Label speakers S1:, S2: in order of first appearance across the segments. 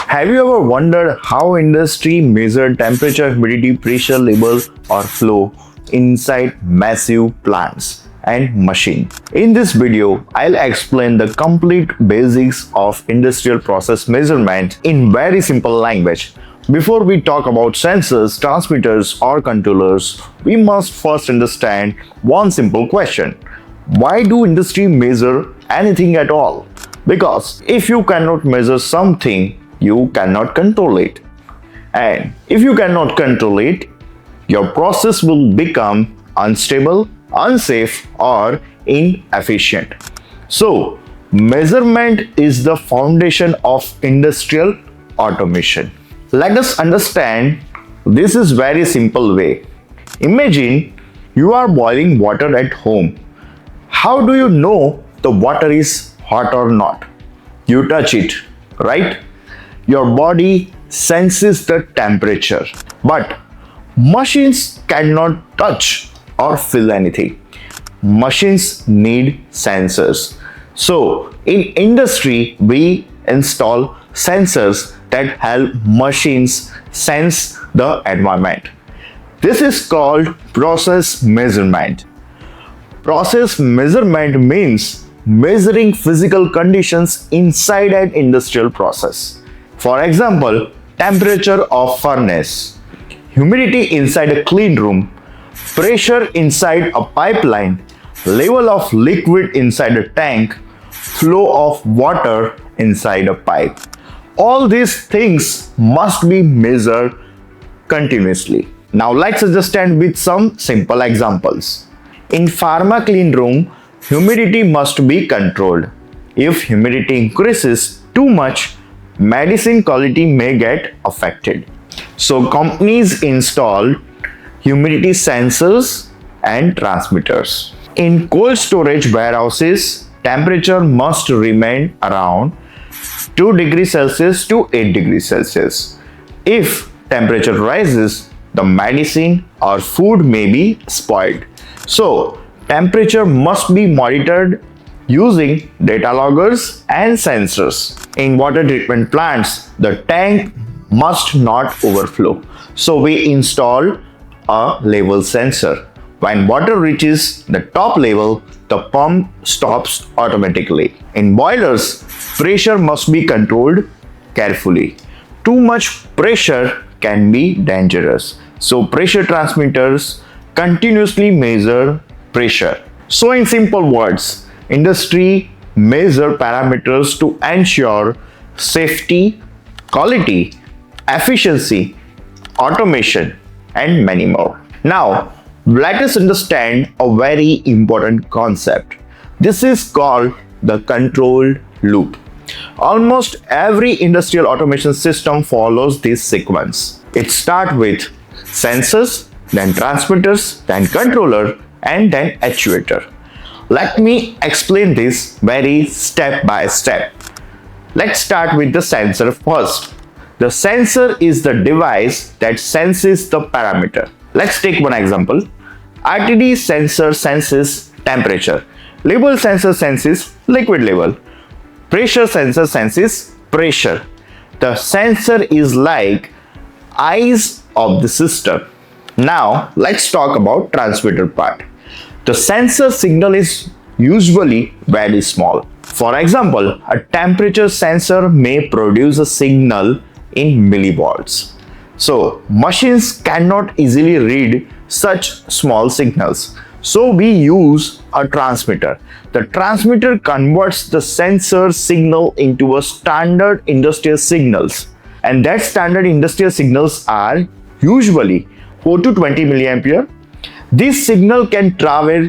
S1: Have you ever wondered how industry measure temperature, humidity, pressure level or flow inside massive plants and machine? In this video, I'll explain the complete basics of industrial process measurement in very simple language. Before we talk about sensors, transmitters or controllers, we must first understand one simple question. Why do industry measure anything at all? Because if you cannot measure something, you cannot control it. And if you cannot control it, your process will become unstable, unsafe, or inefficient. So, measurement is the foundation of industrial automation. Let us understand this is very simple way. Imagine you are boiling water at home. How do you know the water is hot or not? You touch it, right? Your body senses the temperature, but machines cannot touch or feel anything. Machines need sensors. So, in industry, we install sensors that help machines sense the environment. This is called process measurement. Process measurement means measuring physical conditions inside an industrial process. For example, temperature of furnace, humidity inside a clean room, pressure inside a pipeline, level of liquid inside a tank, flow of water inside a pipe. All these things must be measured continuously. Now let's understand with some simple examples. In pharma clean room, humidity must be controlled. If humidity increases too much, medicine quality may get affected. So companies install humidity sensors and transmitters. In cold storage warehouses, temperature must remain around 2 degrees Celsius to 8 degrees Celsius. If temperature rises, the medicine or food may be spoiled. So, temperature must be monitored using data loggers and sensors. In water treatment plants, the tank must not overflow. So we install a level sensor. When water reaches the top level, the pump stops automatically. In boilers, pressure must be controlled carefully. Too much pressure can be dangerous. So pressure transmitters continuously measure pressure. So in simple words, industry measure parameters to ensure safety, quality, efficiency, automation, and many more. Now, let us understand a very important concept. This is called the control loop. Almost every industrial automation system follows this sequence. It starts with sensors, then transmitters, then controller, and then actuator. Let me explain this very step by step. Let's start with the sensor first. The sensor is the device that senses the parameter. Let's take one example. RTD sensor senses temperature. Level sensor senses liquid level. Pressure sensor senses pressure. The sensor is like eyes of the system. Now let's talk about transmitter part. The sensor signal is usually very small. For example, a temperature sensor may produce a signal in millivolts. So, machines cannot easily read such small signals. So, we use a transmitter. The transmitter converts the sensor signal into a standard industrial signals. And that standard industrial signals are usually 4 to 20 milliampere. This signal can travel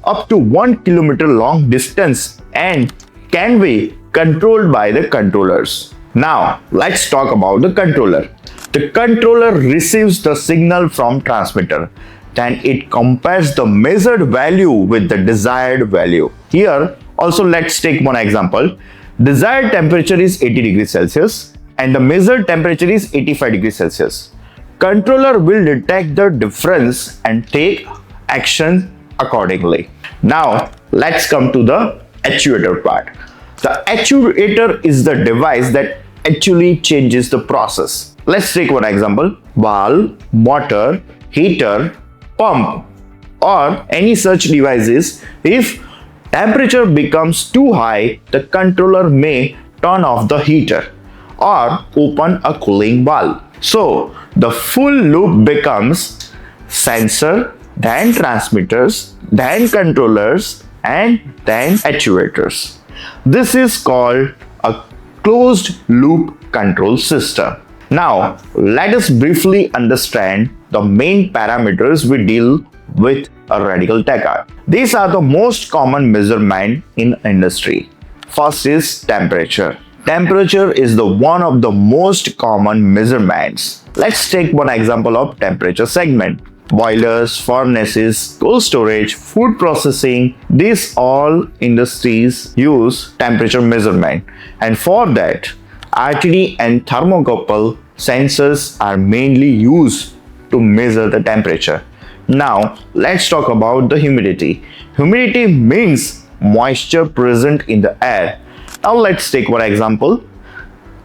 S1: up to 1 kilometer long distance and can be controlled by the controllers. Now, let's talk about the controller. The controller receives the signal from transmitter. Then it compares the measured value with the desired value. Here, also let's take one example. Desired temperature is 80 degrees Celsius and the measured temperature is 85 degrees Celsius. Controller will detect the difference and take action accordingly. Now, let's come to the actuator part. The actuator is the device that actually changes the process. Let's take one example: valve, motor, heater, pump, or any such devices. If temperature becomes too high, the controller may turn off the heater or open a cooling valve. So the full loop becomes sensor, then transmitters, then controllers, and then actuators. This is called a closed loop control system. Now let us briefly understand the main parameters we deal with a radical TechArt. These are the most common measurement in industry. First is temperature. Temperature is the one of the most common measurements. Let's take one example of temperature segment. Boilers, furnaces, cold storage, food processing, these all industries use temperature measurement. And for that, RTD and thermocouple sensors are mainly used to measure the temperature. Now, let's talk about the humidity. Humidity means moisture present in the air. Now, let's take one example.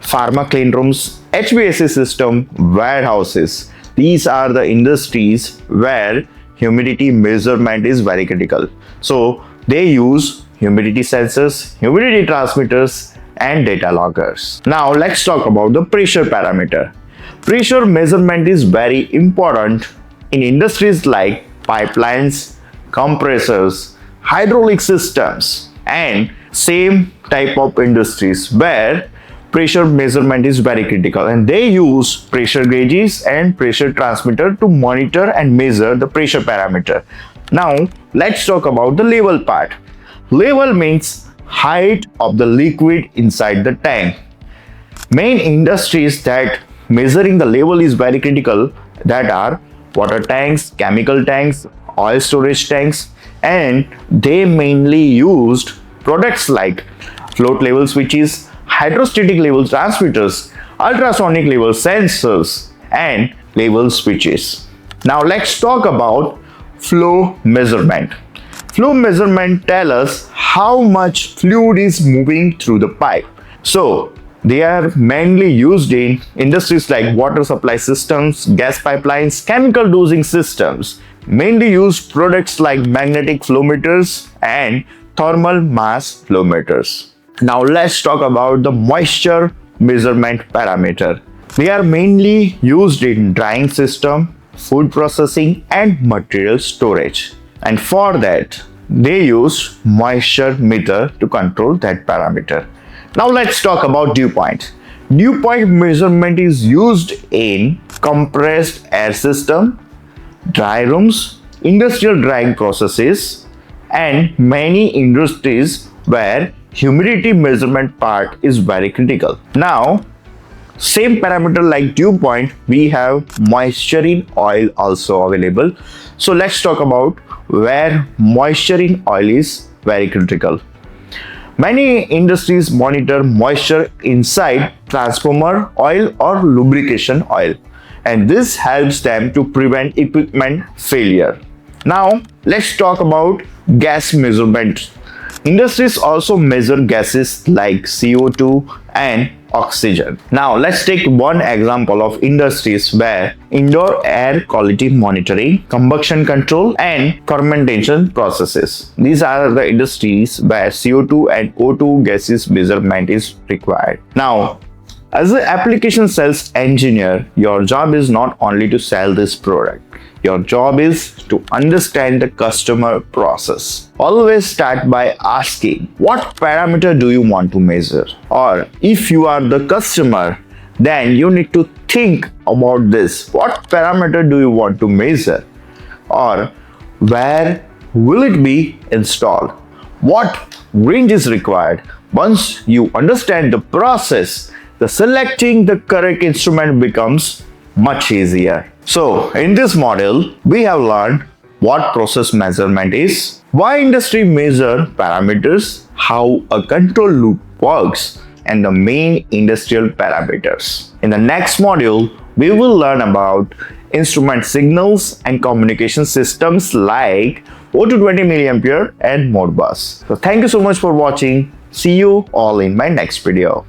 S1: Pharma clean rooms, HVAC system, warehouses. These are the industries where humidity measurement is very critical. So, they use humidity sensors, humidity transmitters, and data loggers. Now, let's talk about the pressure parameter. Pressure measurement is very important in industries like pipelines, compressors, hydraulic systems, and same type of industries where pressure measurement is very critical, and they use pressure gauges and pressure transmitter to monitor and measure the pressure parameter. Now let's talk about the level part. Level means height of the liquid inside the tank. Main industries that measuring the level is very critical, that are water tanks, chemical tanks, oil storage tanks, and they mainly used products like float level switches, hydrostatic level transmitters, ultrasonic level sensors, and level switches. Now let's talk about flow measurement. Flow measurement tells us how much fluid is moving through the pipe. So they are mainly used in industries like water supply systems, gas pipelines, chemical dosing systems. Mainly use products like magnetic flow meters and thermal mass flow meters. Now let's talk about the moisture measurement parameter. They are mainly used in drying system, food processing, and material storage. And for that, they use moisture meter to control that parameter. Now let's talk about dew point. Dew point measurement is used in compressed air system, dry rooms, industrial drying processes, and many industries where humidity measurement part is very critical. Now, same parameter like dew point, we have moisture in oil also available. So let's talk about where moisture in oil is very critical. Many industries monitor moisture inside transformer oil or lubrication oil, and this helps them to prevent equipment failure. Now let's talk about gas measurement. Industries also measure gases like CO2 and oxygen. Now let's take one example of industries where indoor air quality monitoring, combustion control, and fermentation processes. These are the industries where CO2 and O2 gases measurement is required. Now, as an application sales engineer, your job is not only to sell this product. Your job is to understand the customer process. Always start by asking, what parameter do you want to measure? Or if you are the customer, then you need to think about this. What parameter do you want to measure? Or where will it be installed? What range is required? Once you understand the process, the selecting the correct instrument becomes much easier. So in this model, we have learned what process measurement is, why industry measure parameters, how a control loop works, and the main industrial parameters. In the next module, we will learn about instrument signals and communication systems like 420 mA and Modbus. So thank you so much for watching. See you all in my next video.